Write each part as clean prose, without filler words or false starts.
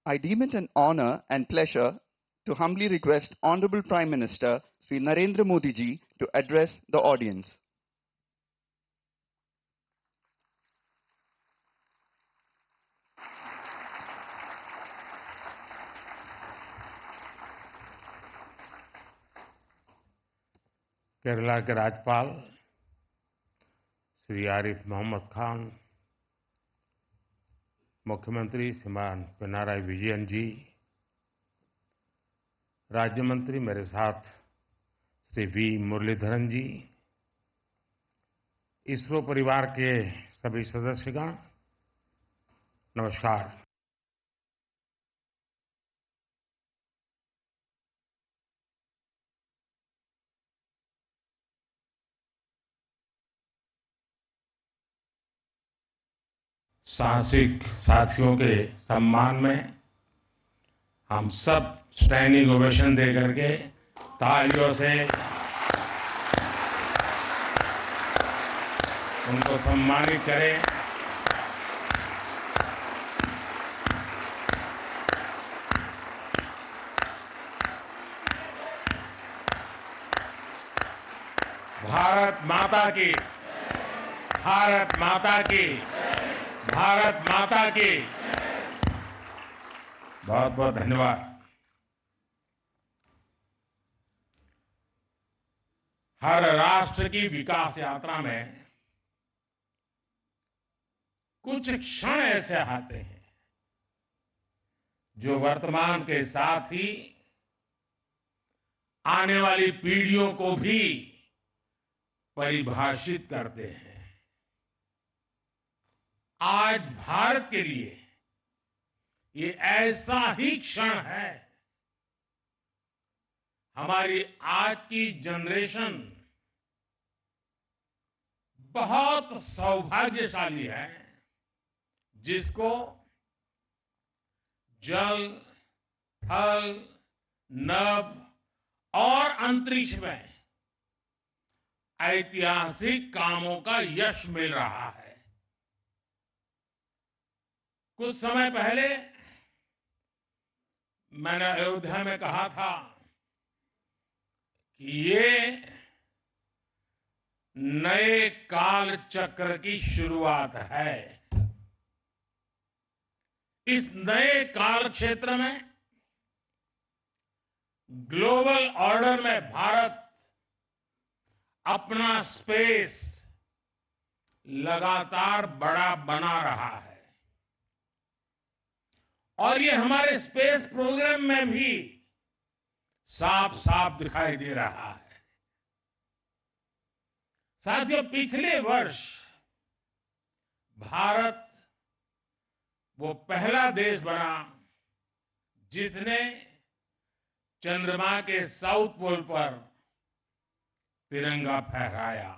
I deem it an honor and pleasure to humbly request Honorable Prime Minister Sri Narendra Modi ji to address the audience. Kerala के राज्यपाल श्री आरिफ मोहम्मद खान, मुख्यमंत्री श्रीमान पिनाराई विजयन जी, राज्य मंत्री मेरे साथ श्री वी मुरलीधरन जी, इसरो परिवार के सभी सदस्यगण, नमस्कार। साहसिक साथियों के सम्मान में हम सब स्टैंडिंग ओवेशन दे करके तालियों से उनको सम्मानित करें। भारत माता की, भारत माता की, भारत माता की। बहुत बहुत धन्यवाद। हर राष्ट्र की विकास यात्रा में कुछ क्षण ऐसे आते हैं जो वर्तमान के साथ ही आने वाली पीढ़ियों को भी परिभाषित करते हैं। आज भारत के लिए ये ऐसा ही क्षण है। हमारी आज की जनरेशन बहुत सौभाग्यशाली है जिसको जल, थल, नभ और अंतरिक्ष में ऐतिहासिक कामों का यश मिल रहा है। कुछ समय पहले मैंने अयोध्या में कहा था कि ये नए काल चक्र की शुरुआत है। इस नए काल क्षेत्र में ग्लोबल ऑर्डर में भारत अपना स्पेस लगातार बड़ा बना रहा है और ये हमारे स्पेस प्रोग्राम में भी साफ साफ दिखाई दे रहा है। साथियों, पिछले वर्ष भारत वो पहला देश बना जिसने चंद्रमा के साउथ पोल पर तिरंगा फहराया।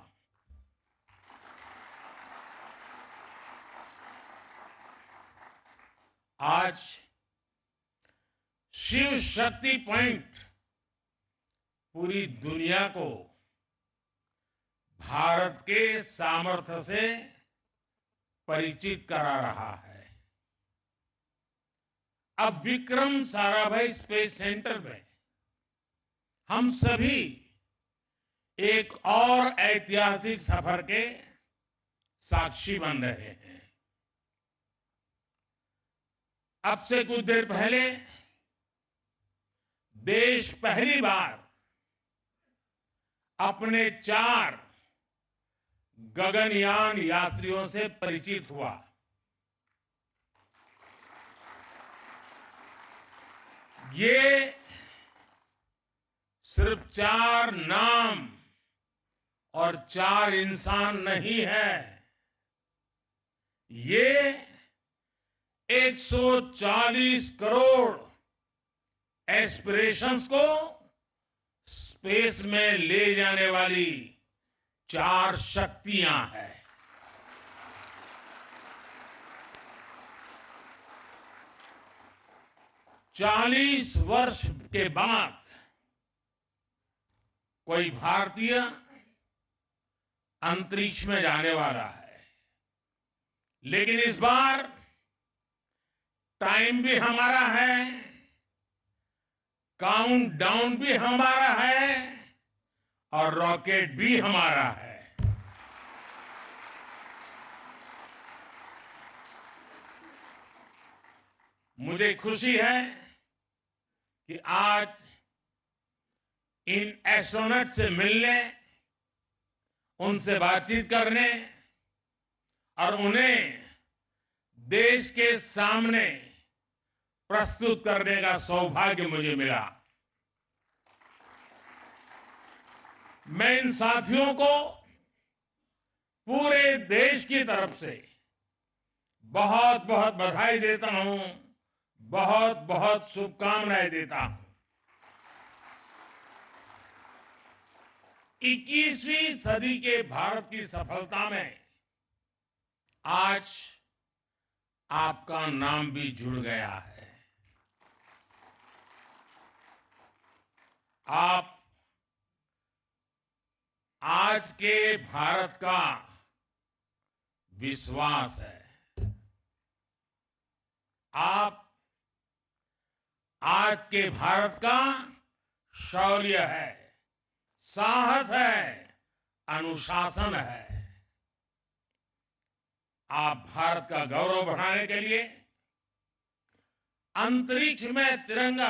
आज शिव शक्ति पॉइंट पूरी दुनिया को भारत के सामर्थ्य से परिचित करा रहा है। अब विक्रम साराभाई स्पेस सेंटर में हम सभी एक और ऐतिहासिक सफर के साक्षी बन रहे हैं। अब से कुछ देर पहले देश पहली बार अपने 4 गगनयान यात्रियों से परिचित हुआ। ये सिर्फ 4 नाम और 4 इंसान नहीं है, ये 140 करोड़ एस्पिरेशंस को स्पेस में ले जाने वाली 4 शक्तियां हैं। चालीस वर्ष के बाद कोई भारतीय अंतरिक्ष में जाने वाला है, लेकिन इस बार टाइम भी हमारा है, काउंटडाउन भी हमारा है और रॉकेट भी हमारा है। मुझे खुशी है कि आज इन एस्ट्रोनॉट से मिलने, उनसे बातचीत करने और उन्हें देश के सामने प्रस्तुत करने का सौभाग्य मुझे मिला। मैं इन साथियों को पूरे देश की तरफ से बहुत बहुत बधाई देता हूं, बहुत बहुत शुभकामनाएं देता हूं। 21वीं सदी के भारत की सफलता में आज आपका नाम भी जुड़ गया है। आप आज के भारत का विश्वास है। आप आज के भारत का शौर्य है, साहस है, अनुशासन है। आप भारत का गौरव बढ़ाने के लिए, अंतरिक्ष में तिरंगा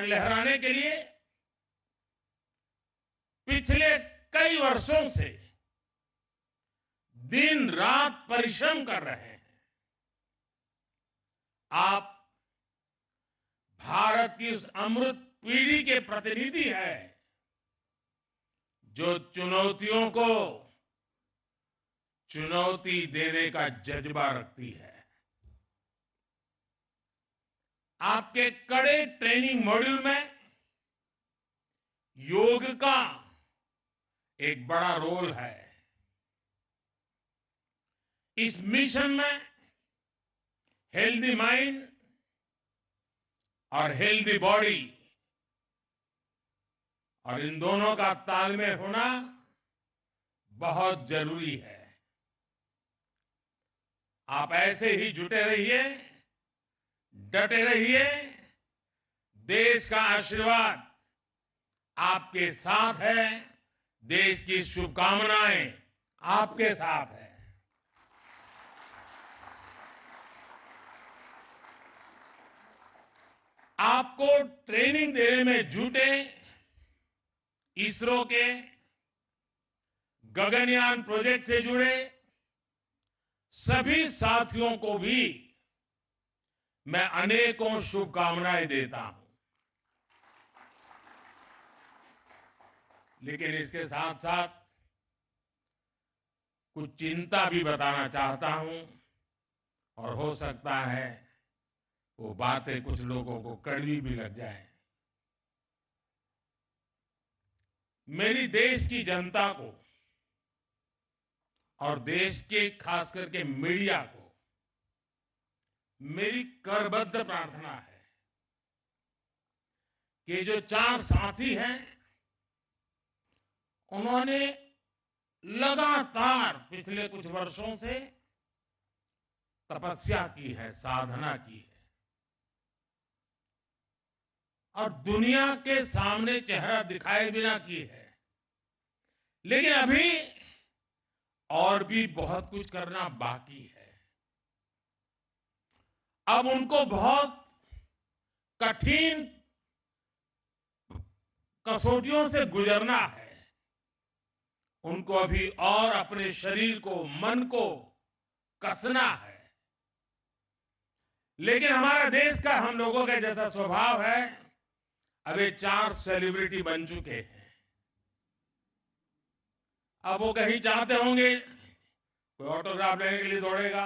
लहराने के लिए पिछले कई वर्षों से दिन रात परिश्रम कर रहे हैं। आप भारत की उस अमृत पीढ़ी के प्रतिनिधि हैं जो चुनौतियों को चुनौती देने का जज्बा रखती है। आपके कड़े ट्रेनिंग मॉड्यूल में योग का एक बड़ा रोल है। इस मिशन में हेल्दी माइंड और हेल्दी बॉडी और इन दोनों का तालमेल होना बहुत जरूरी है। आप ऐसे ही जुटे रहिए, डटे रहिए। देश का आशीर्वाद आपके साथ है, देश की शुभकामनाएं आपके साथ है। आपको ट्रेनिंग देने में जुटे इसरो के गगनयान प्रोजेक्ट से जुड़े सभी साथियों को भी मैं अनेकों शुभकामनाएं देता हूं। लेकिन इसके साथ साथ कुछ चिंता भी बताना चाहता हूं और हो सकता है वो बातें कुछ लोगों को कड़वी भी लग जाए। मेरी देश की जनता को और देश के खास करके मीडिया को मेरी करबद्ध प्रार्थना है कि जो 4 साथी हैं उन्होंने लगातार पिछले कुछ वर्षों से तपस्या की है, साधना की है और दुनिया के सामने चेहरा दिखाए बिना की है। लेकिन अभी और भी बहुत कुछ करना बाकी है। अब उनको बहुत कठिन कसौटियों से गुजरना है। उनको अभी और अपने शरीर को, मन को कसना है। लेकिन हमारा देश का, हम लोगों का जैसा स्वभाव है, अब ये 4 सेलिब्रिटी बन चुके हैं। अब वो कहीं चाहते होंगे, कोई ऑटोग्राफ लेने के लिए दौड़ेगा।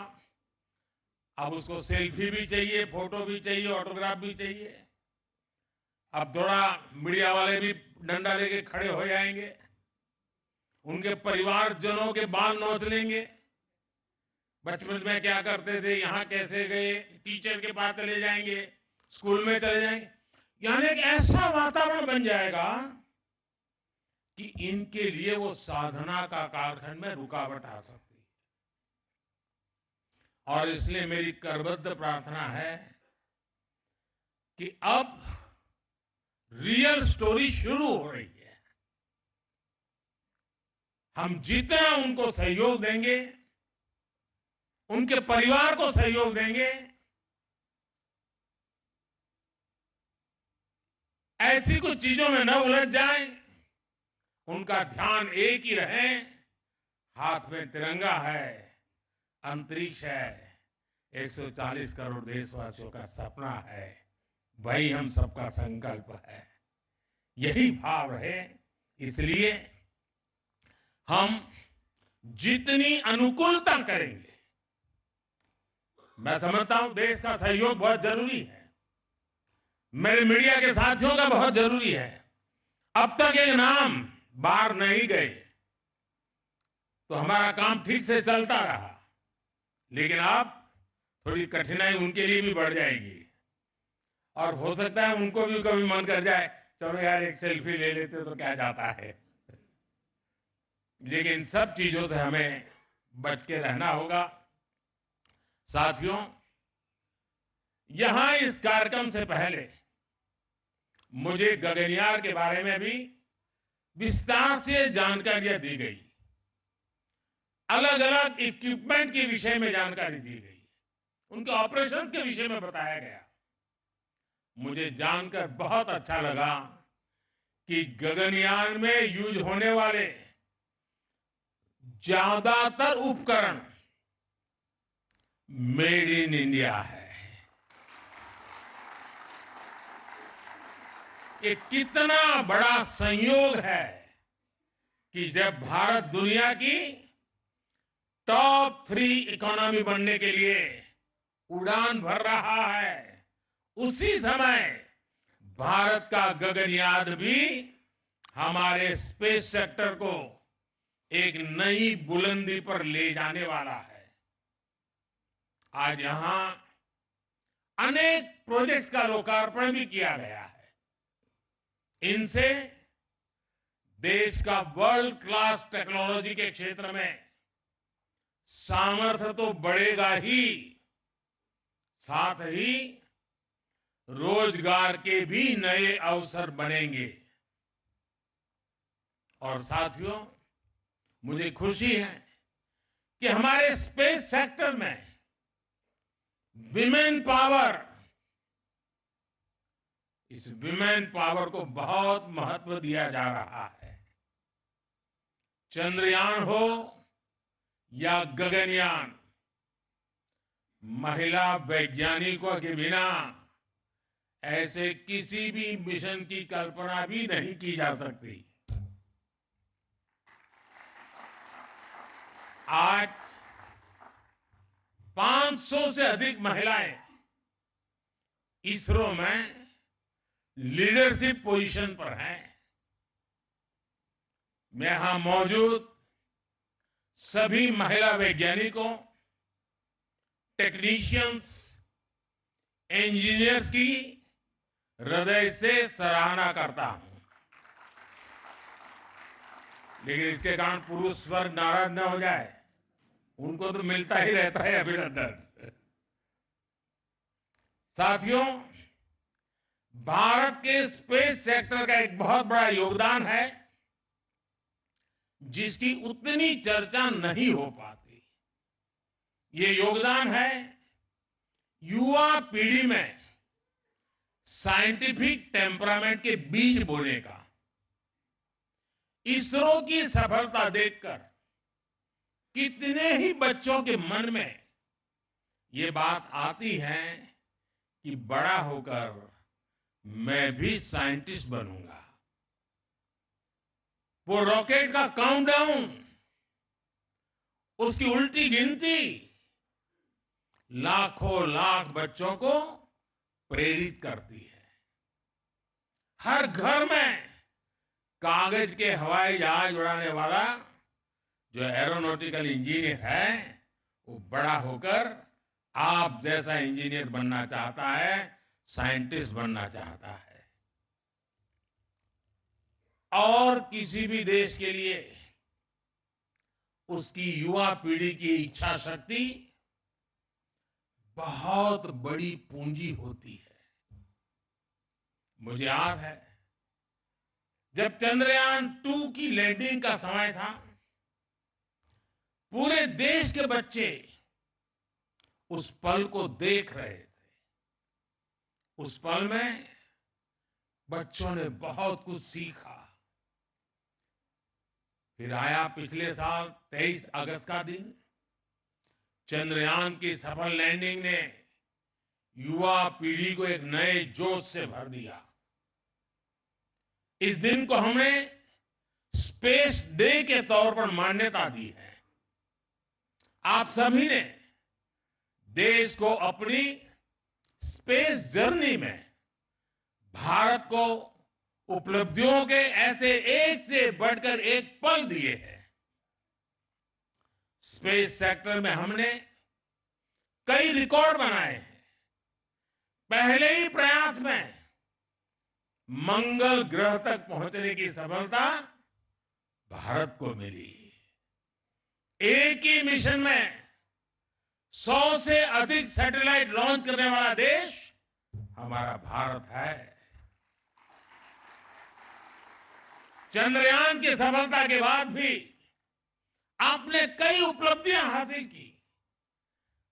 अब उसको सेल्फी भी चाहिए, फोटो भी चाहिए, ऑटोग्राफ भी चाहिए। अब थोड़ा मीडिया वाले भी डंडा लेके खड़े हो जाएंगे, उनके परिवारजनों के बाल नोच लेंगे। बचपन में क्या करते थे, यहां कैसे गए, टीचर के पास चले जाएंगे, स्कूल में चले जाएंगे। यानी एक ऐसा वातावरण बन जाएगा कि इनके लिए वो साधना का कालखंड में रुकावट आ सकती है। और इसलिए मेरी करबद्ध प्रार्थना है कि अब रियल स्टोरी शुरू हो रही है। हम जितना उनको सहयोग देंगे, उनके परिवार को सहयोग देंगे, ऐसी कुछ चीजों में न उलझ जाए, उनका ध्यान एक ही रहे, हाथ में तिरंगा है, अंतरिक्ष है, 140 करोड़ देशवासियों का सपना है, वही हम सबका संकल्प है। यही भाव रहे, इसलिए हम जितनी अनुकूलता करेंगे, मैं समझता हूं देश का सहयोग बहुत जरूरी है, मेरे मीडिया के साथियों का बहुत जरूरी है। अब तक एक नाम बाहर नहीं गए तो हमारा काम ठीक से चलता रहा, लेकिन अब थोड़ी कठिनाई उनके लिए भी बढ़ जाएगी और हो सकता है उनको भी कभी मन कर जाए, चलो यार एक सेल्फी ले लेते तो क्या जाता है। लेकिन सब चीजों से हमें बच के रहना होगा। साथियों, यहां इस कार्यक्रम से पहले मुझे गगनयान के बारे में भी विस्तार से जानकारियां दी गई, अलग अलग इक्विपमेंट के विषय में जानकारी दी गई, उनके ऑपरेशंस के विषय में बताया गया। मुझे जानकर बहुत अच्छा लगा कि गगनयान में यूज होने वाले ज्यादातर उपकरण मेड इन इंडिया है। ये कितना बड़ा संयोग है कि जब भारत दुनिया की टॉप 3 इकोनॉमी बनने के लिए उड़ान भर रहा है, उसी समय भारत का गगनयान भी हमारे स्पेस सेक्टर को एक नई बुलंदी पर ले जाने वाला है। आज यहां अनेक प्रोजेक्ट्स का लोकार्पण भी किया गया है। इनसे देश का वर्ल्ड क्लास टेक्नोलॉजी के क्षेत्र में सामर्थ्य तो बढ़ेगा ही, साथ ही रोजगार के भी नए अवसर बनेंगे। और साथियों, मुझे खुशी है कि हमारे स्पेस सेक्टर में विमेन पावर, इस विमेन पावर को बहुत महत्व दिया जा रहा है। चंद्रयान हो या गगनयान, महिला वैज्ञानिकों के बिना ऐसे किसी भी मिशन की कल्पना भी नहीं की जा सकती। आज 500 से अधिक महिलाएं इसरो में लीडरशिप पोजीशन पर हैं। मैं यहां मौजूद सभी महिला वैज्ञानिकों, टेक्नीशियंस, इंजीनियर्स की हृदय से सराहना करता हूं। लेकिन इसके कारण पुरुष वर्ग नाराज न हो जाए, उनको तो मिलता ही रहता है अभिनंदन। साथियों, भारत के स्पेस सेक्टर का एक बहुत बड़ा योगदान है जिसकी उतनी चर्चा नहीं हो पाती। ये योगदान है युवा पीढ़ी में साइंटिफिक टेम्परामेंट के बीज बोने का। इसरो की सफलता देखकर कितने ही बच्चों के मन में ये बात आती है कि बड़ा होकर मैं भी साइंटिस्ट बनूंगा। वो रॉकेट का काउंटडाउन, उसकी उल्टी गिनती लाखों लाख बच्चों को प्रेरित करती है। हर घर में कागज के हवाई जहाज उड़ाने वाला जो एरोनॉटिकल इंजीनियर है, वो बड़ा होकर आप जैसा इंजीनियर बनना चाहता है, साइंटिस्ट बनना चाहता है। और किसी भी देश के लिए उसकी युवा पीढ़ी की इच्छा शक्ति बहुत बड़ी पूंजी होती है। मुझे याद है जब चंद्रयान 2 की लैंडिंग का समय था, पूरे देश के बच्चे उस पल को देख रहे थे। उस पल में बच्चों ने बहुत कुछ सीखा। फिर आया पिछले साल 23 अगस्त का दिन। चंद्रयान की सफल लैंडिंग ने युवा पीढ़ी को एक नए जोश से भर दिया। इस दिन को हमने स्पेस डे के तौर पर मान्यता दी है। आप सभी ने देश को अपनी स्पेस जर्नी में भारत को उपलब्धियों के ऐसे एक से बढ़कर एक पल दिए हैं। स्पेस सेक्टर में हमने कई रिकॉर्ड बनाए हैं। पहले ही प्रयास में मंगल ग्रह तक पहुंचने की सफलता भारत को मिली। एक ही मिशन में 100 से अधिक सैटेलाइट लॉन्च करने वाला देश हमारा भारत है। चंद्रयान की सफलता के बाद भी आपने कई उपलब्धियां हासिल की।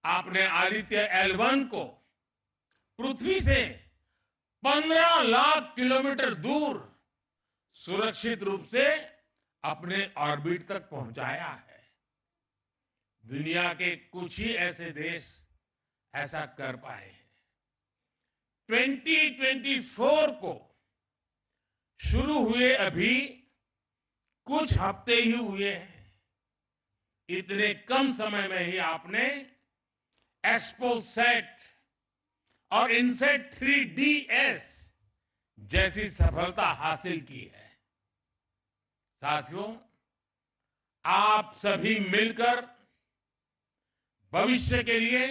आपने आदित्य L1 को पृथ्वी से 15 लाख किलोमीटर दूर सुरक्षित रूप से अपने ऑर्बिट तक पहुंचाया है। दुनिया के कुछ ही ऐसे देश ऐसा कर पाए हैं। 2024 को शुरू हुए अभी कुछ हफ्ते ही हुए हैं। इतने कम समय में ही आपने एक्सपोसैट और इनसेट 3DS जैसी सफलता हासिल की है। साथियों, आप सभी मिलकर भविष्य के लिए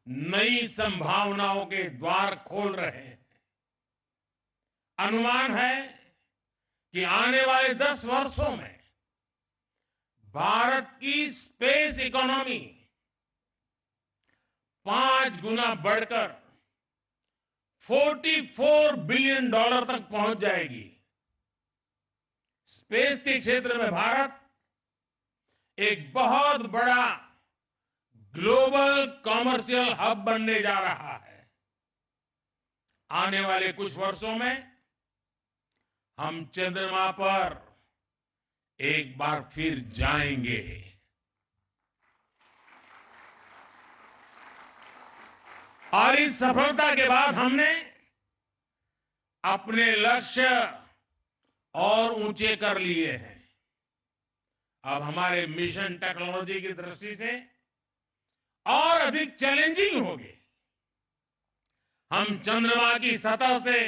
नई संभावनाओं के द्वार खोल रहे हैं। अनुमान है कि आने वाले 10 वर्षों में भारत की स्पेस इकोनॉमी 5 गुना बढ़कर $44 बिलियन तक पहुंच जाएगी। स्पेस के क्षेत्र में भारत एक बहुत बड़ा ग्लोबल कॉमर्शियल हब बनने जा रहा है। आने वाले कुछ वर्षों में हम चंद्रमा पर एक बार फिर जाएंगे। और इस सफलता के बाद हमने अपने लक्ष्य और ऊंचे कर लिए हैं। अब हमारे मिशन टेक्नोलॉजी की दृष्टि से और अधिक चैलेंजिंग होगी। हम चंद्रमा की सतह से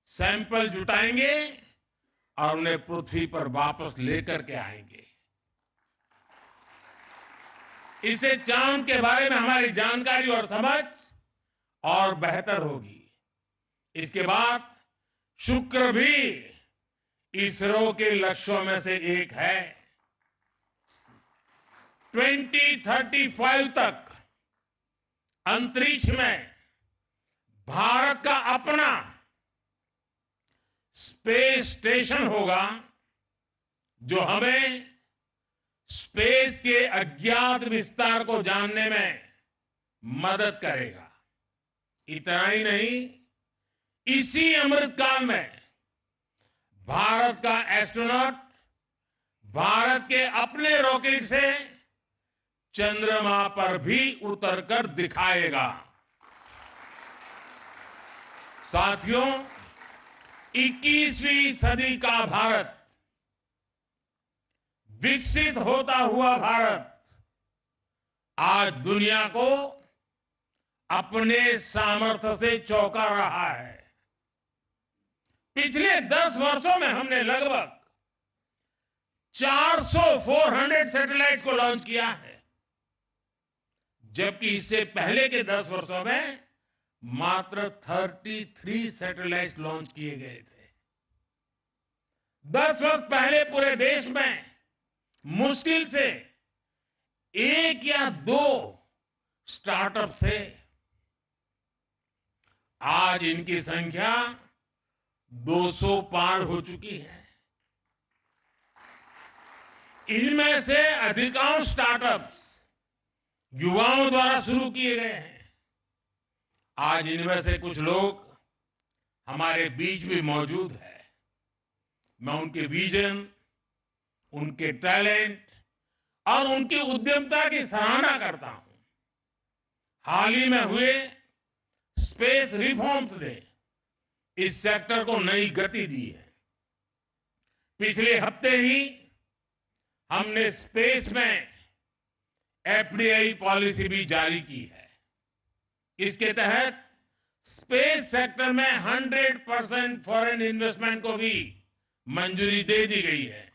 सैंपल जुटाएंगे और उन्हें पृथ्वी पर वापस लेकर के आएंगे। इससे चांद के बारे में हमारी जानकारी और समझ और बेहतर होगी। इसके बाद शुक्र भी इसरो के लक्ष्यों में से एक है। 2035 तक अंतरिक्ष में भारत का अपना स्पेस स्टेशन होगा, जो हमें स्पेस के अज्ञात विस्तार को जानने में मदद करेगा। इतना ही नहीं, इसी अमृतकाल में भारत का एस्ट्रोनॉट भारत के अपने रॉकेट से चंद्रमा पर भी उतरकर दिखाएगा। साथियों, 21वीं सदी का भारत, विकसित होता हुआ भारत, आज दुनिया को अपने सामर्थ्य से चौंका रहा है। पिछले 10 वर्षों में हमने लगभग 400 सैटेलाइट्स को लॉन्च किया है, जबकि इससे पहले के 10 वर्षों में मात्र 33 सैटेलाइट्स लॉन्च किए गए थे। 10 वर्ष पहले पूरे देश में मुश्किल से 1 या 2 स्टार्टअप थे। आज इनकी संख्या 200 पार हो चुकी है। इनमें से अधिकांश स्टार्टअप्स युवाओं द्वारा शुरू किए गए हैं। आज इनमें से कुछ लोग हमारे बीच भी मौजूद है। मैं उनके विजन, उनके टैलेंट और उनकी उद्यमता की सराहना करता हूं। हाल ही में हुए स्पेस रिफॉर्म्स ने इस सेक्टर को नई गति दी है। पिछले हफ्ते ही हमने स्पेस में एफडीआई पॉलिसी भी जारी की है। इसके तहत स्पेस सेक्टर में 100% फॉरेन इन्वेस्टमेंट को भी मंजूरी दे दी गई है।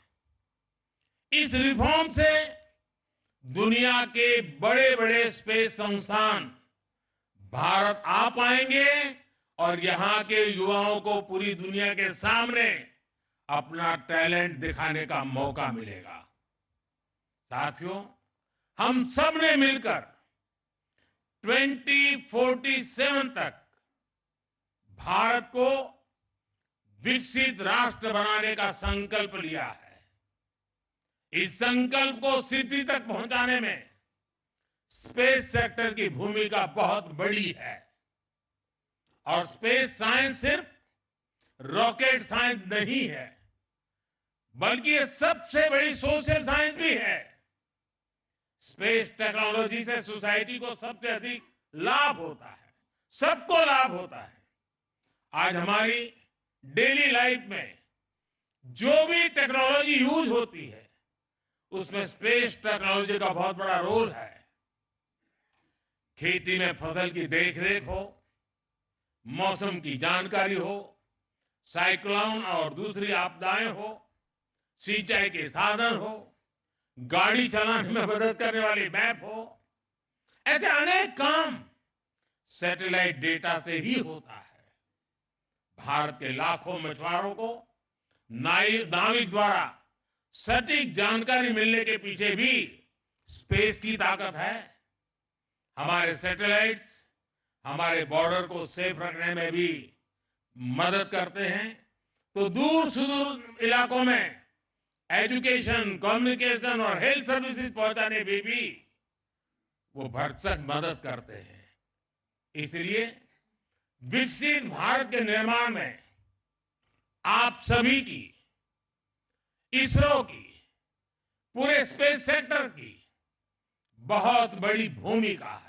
इस रिफॉर्म से दुनिया के बड़े बड़े स्पेस संस्थान भारत आ पाएंगे और यहां के युवाओं को पूरी दुनिया के सामने अपना टैलेंट दिखाने का मौका मिलेगा। साथियों, हम सब ने मिलकर 2047 तक भारत को विकसित राष्ट्र बनाने का संकल्प लिया है। इस संकल्प को सिद्धि तक पहुंचाने में स्पेस सेक्टर की भूमिका बहुत बड़ी है। और स्पेस साइंस सिर्फ रॉकेट साइंस नहीं है, बल्कि ये सबसे बड़ी सोशल साइंस भी है। स्पेस टेक्नोलॉजी से सोसाइटी को सबसे अधिक लाभ होता है, सबको लाभ होता है। आज हमारी डेली लाइफ में जो भी टेक्नोलॉजी यूज होती है, उसमें स्पेस टेक्नोलॉजी का बहुत बड़ा रोल है। खेती में फसल की देखरेख हो, मौसम की जानकारी हो, साइक्लोन और दूसरी आपदाएं हो, सिंचाई के साधन हो, गाड़ी चलाने में मदद करने वाली मैप हो, ऐसे अनेक काम सैटेलाइट डेटा से ही होता है। भारत के लाखों मछुआरों को नाविक द्वारा सटीक जानकारी मिलने के पीछे भी स्पेस की ताकत है। हमारे सैटेलाइट्स हमारे बॉर्डर को सेफ रखने में भी मदद करते हैं, तो दूर सुदूर इलाकों में एजुकेशन, कम्युनिकेशन और हेल्थ सर्विसेज पहुंचाने में भी वो भरसक मदद करते हैं। इसलिए विकसित भारत के निर्माण में आप सभी की, इसरो की, पूरे स्पेस सेक्टर की बहुत बड़ी भूमिका है।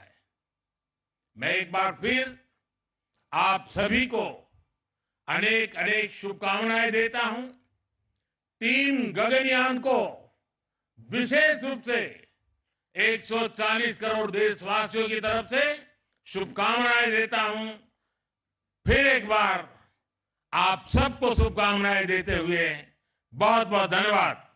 मैं एक बार फिर आप सभी को अनेक अनेक शुभकामनाएं देता हूं। टीम गगनयान को विशेष रूप से 140 करोड़ देशवासियों की तरफ से शुभकामनाएं देता हूं। फिर एक बार आप सबको शुभकामनाएं देते हुए बहुत बहुत धन्यवाद।